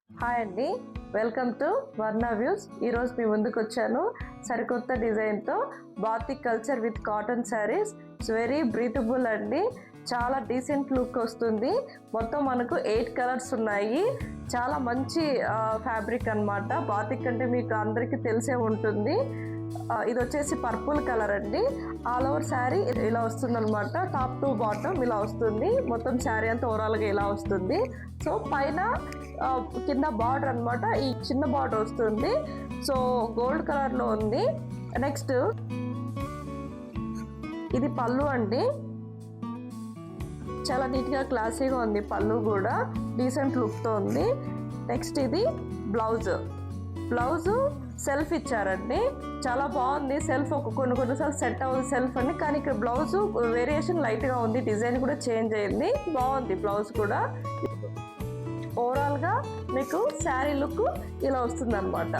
Hi అండి, welcome to వర్ణ views. ఈరోజు మీ ముందుకు వచ్చాను సరికొత్త డిజైన్తో. Batik culture with cotton saris. It's very breathable అండి, చాలా డీసెంట్ లుక్ వస్తుంది. మొత్తం మనకు 8 కలర్స్ ఉన్నాయి. చాలా మంచి ఫ్యాబ్రిక్ అన్నమాట. బాతిక్ అంటే మీకు అందరికీ తెలిసే ఉంటుంది. ఇది వచ్చేసి పర్పుల్ కలర్ అండి. ఆల్ ఓవర్ శారీ ఇలా వస్తుంది అనమాట. టాప్ టు బాటమ్ ఇలా వస్తుంది. మొత్తం శారీ అంతా ఓవరాల్గా ఇలా వస్తుంది. సో పైన కింద బార్డర్ అనమాట, ఈ చిన్న బార్డర్ వస్తుంది. సో గోల్డ్ కలర్లో ఉంది. నెక్స్ట్ ఇది పళ్ళు అండి. చాలా నీట్గా క్లాసీగా ఉంది. పళ్ళు కూడా డీసెంట్ లుక్తో ఉంది. నెక్స్ట్ ఇది బ్లౌజ్ సెల్ఫ్ ఇచ్చారండి. చాలా బాగుంది. సెల్ఫ్ కొన్నిసార్లు సెట్ అవ్వదు సెల్ఫ్ అని, కానీ ఇక్కడ బ్లౌజ్ వేరియేషన్ లైట్గా ఉంది. డిజైన్ కూడా చేంజ్ అయింది. బాగుంది బ్లౌజ్ కూడా. ఓవరాల్గా మీకు శారీ లుక్ ఇలా వస్తుంది అనమాట.